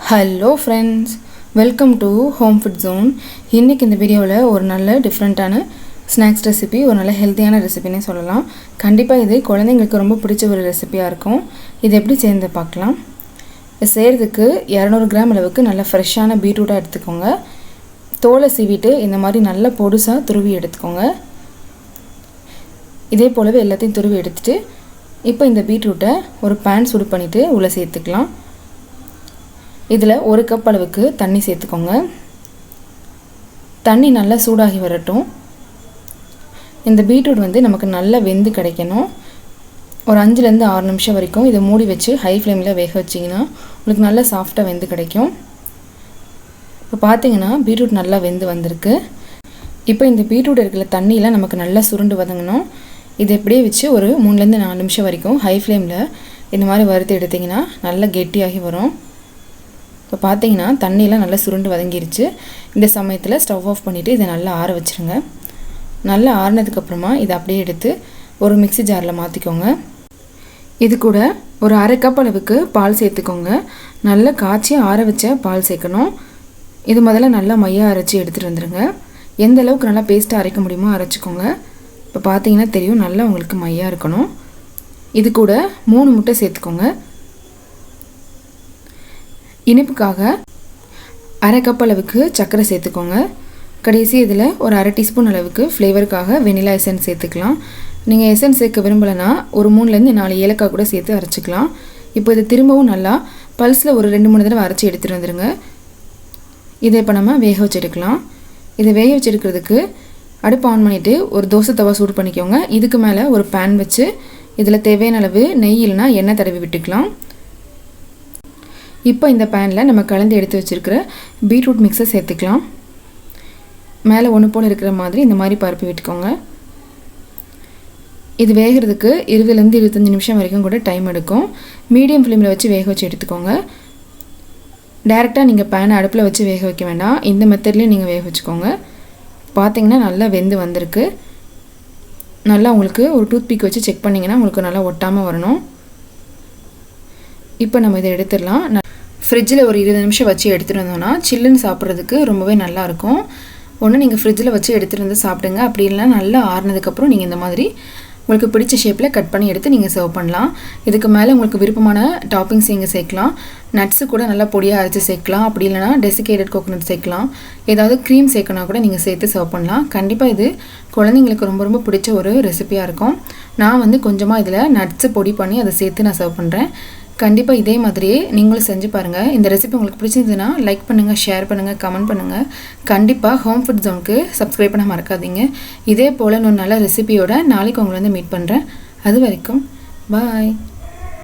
Hello friends, welcome to home food zone. இன்றைக்கி இந்த வீடியோவில் ஒரு நல்ல டிஃப்ரெண்ட்டான ஸ்நாக்ஸ் ரெசிபி, ஒரு நல்ல ஹெல்த்தியான ரெசிபின்னே சொல்லலாம். கண்டிப்பாக இது குழந்தைங்களுக்கு ரொம்ப பிடிச்ச ஒரு ரெசிபியாக இருக்கும். இது எப்படி சேர்ந்து பார்க்கலாம். இது செய்கிறதுக்கு 200 கிராம் அளவுக்கு நல்ல ஃப்ரெஷ்ஷான பீட்ரூட்டாக எடுத்துக்கோங்க. தோலை சீவிட்டு இந்த மாதிரி நல்லா பொடுசாக துருவி எடுத்துக்கோங்க. இதே போலவே எல்லாத்தையும் துருவி எடுத்துகிட்டு இப்போ இந்த பீட்ரூட்டை ஒரு பேன் சூடு பண்ணிவிட்டு உள்ளே சேர்த்துக்கலாம். இதில் 1 கப் அளவுக்கு தண்ணி சேர்த்துக்கோங்க. தண்ணி நல்லா சூடாகி வரட்டும். இந்த பீட்ரூட் நமக்கு நல்லா வெந்து கிடைக்கணும். ஒரு 5லேருந்து 6 நிமிஷம் வரைக்கும் இதை மூடி வச்சு ஹை ஃப்ளேமில் வேக வச்சிங்கன்னா உங்களுக்கு நல்லா சாஃப்டாக வெந்து கிடைக்கும். இப்போ பார்த்தீங்கன்னா பீட்ரூட் நல்லா வெந்து வந்திருக்கு. இப்போ இந்த பீட்ரூட் இருக்கிற தண்ணியில் நமக்கு நல்லா சுருண்டு வதங்கணும். இதை எப்படியே வச்சு ஒரு 3லேருந்து 4 நிமிஷம் வரைக்கும் ஹை ஃப்ளேமில் இந்த மாதிரி வறுத்து எடுத்திங்கன்னா நல்லா கெட்டியாகி வரும். இப்போ பார்த்தீங்கன்னா தண்ணியெலாம் நல்லா சுருண்டு வதங்கிருச்சு. இந்த சமயத்தில் ஸ்டவ் ஆஃப் பண்ணிவிட்டு இதை நல்லா ஆற வச்சுருங்க. நல்லா ஆறினதுக்கப்புறமா இதை அப்படியே எடுத்து ஒரு மிக்ஸி ஜாரில் மாற்றிக்கோங்க. இது கூட ஒரு 1/2 கப் அளவுக்கு பால் சேர்த்துக்கோங்க. நல்லா காய்ச்சி ஆற வச்ச பால் சேர்க்கணும். இது முதல்ல நல்லா மையாக அரைச்சி எடுத்துகிட்டு வந்துடுங்க. எந்த அளவுக்கு நல்லா பேஸ்ட்டாக அரைக்க முடியுமோ அரைச்சிக்கோங்க. இப்போ பார்த்தீங்கன்னா தெரியும், நல்லா உங்களுக்கு மையாக இருக்கணும். இது கூட 3 முட்டை சேர்த்துக்கோங்க. இனிப்புக்காக 1/2 கப் அளவுக்கு சர்க்கரை சேர்த்துக்கோங்க. கடைசி இதில் ஒரு 1/2 டீஸ்பூன் அளவுக்கு ஃப்ளேவருக்காக வெனிலா எசன்ஸ் சேர்த்துக்கலாம். நீங்கள் எசன்ஸ் சேர்க்க விரும்பலைன்னா ஒரு 3லேருந்து 4 ஏலக்காய் கூட சேர்த்து அரைச்சிக்கலாம். இப்போ இதை திரும்பவும் நல்லா பல்ஸில் ஒரு 2-3 தடவை அரைச்சி எடுத்துகிட்டு வந்துடுங்க. இதை இப்போ நம்ம வேக வச்சு எடுக்கலாம். இதை வேக வச்சு எடுக்கிறதுக்கு அடுப்பு ஆன் பண்ணிவிட்டு ஒரு தோசை தவா சூடு பண்ணிக்கோங்க. இதுக்கு மேலே ஒரு பேன் வச்சு இதில் தேவையான அளவு நெய் இல்லைனா எண்ணெய் தடவி விட்டுக்கலாம். இப்போ இந்த பேனில் நம்ம கலந்து எடுத்து வச்சுருக்கிற பீட்ரூட் மிக்ஸை சேர்த்துக்கலாம். மேலே ஒன்று போல் இருக்கிற மாதிரி இந்த மாதிரி பரப்பி விட்டுக்கோங்க. இது வேகிறதுக்கு 20லேருந்து 25 நிமிஷம் வரைக்கும் கூட டைம் எடுக்கும். மீடியம் ஃப்ளேமில் வச்சு வேக வச்சு எடுத்துக்கோங்க. டைரெக்டாக நீங்கள் பேனை அடுப்பில் வச்சு வேக வைக்க வேண்டாம். இந்த மெத்தட்லேயும் நீங்கள் வேக வச்சுக்கோங்க. பார்த்தீங்கன்னா நல்லா வெந்து வந்திருக்கு. நல்லா உங்களுக்கு ஒரு டூத் பிக் வச்சு செக் பண்ணிங்கன்னா உங்களுக்கு நல்லா ஒட்டாமல் வரணும். இப்போ நம்ம இதை எடுத்துடலாம். ஃப்ரிட்ஜில் ஒரு 20 நிமிஷம் வச்சு எடுத்துகிட்டு வந்தோன்னா சில்லுன்னு சாப்பிட்றதுக்கு ரொம்பவே நல்லாயிருக்கும். ஒன்று நீங்கள் ஃப்ரிட்ஜில் வச்சு எடுத்துகிட்டு வந்து சாப்பிடுங்க. அப்படி இல்லைனா நல்லா ஆறுனதுக்கப்புறம் நீங்கள் இந்த மாதிரி உங்களுக்கு பிடிச்ச ஷேப்பில் கட் பண்ணி எடுத்து நீங்கள் சர்வ் பண்ணலாம். இதுக்கு மேலே உங்களுக்கு விருப்பமான டாப்பிங்ஸ் நீங்கள் சேர்க்கலாம். நட்ஸு கூட நல்லா பொடியாக அரைச்சி சேர்க்கலாம். அப்படி இல்லைனா டெசிகேட்டட் கோகோனட் சேர்க்கலாம். ஏதாவது க்ரீம் சேர்க்கனா கூட நீங்கள் சேர்த்து சர்வ் பண்ணலாம். கண்டிப்பாக இது குழந்தைங்களுக்கு ரொம்ப ரொம்ப பிடிச்ச ஒரு ரெசிபியாக இருக்கும். நான் கொஞ்சமாக இதில் நட்ஸு பொடி பண்ணி அதை சேர்த்து நான் சர்வ் பண்ணுறேன். கண்டிப்பாக இதே மாதிரியே நீங்களும் செஞ்சு பாருங்கள். இந்த ரெசிபி உங்களுக்கு பிடிச்சிருந்ததுன்னா லைக் பண்ணுங்கள், ஷேர் பண்ணுங்கள், கமெண்ட் பண்ணுங்கள். கண்டிப்பாக ஹோம் ஃபுட் ஜோனுக்கு சப்ஸ்கிரைப் பண்ண மறக்காதீங்க. இதே போல் இன்னொரு நல்ல ரெசிபியோட நாளைக்கு உங்களை மீட் பண்ணுறேன். அது வரைக்கும் பாய்.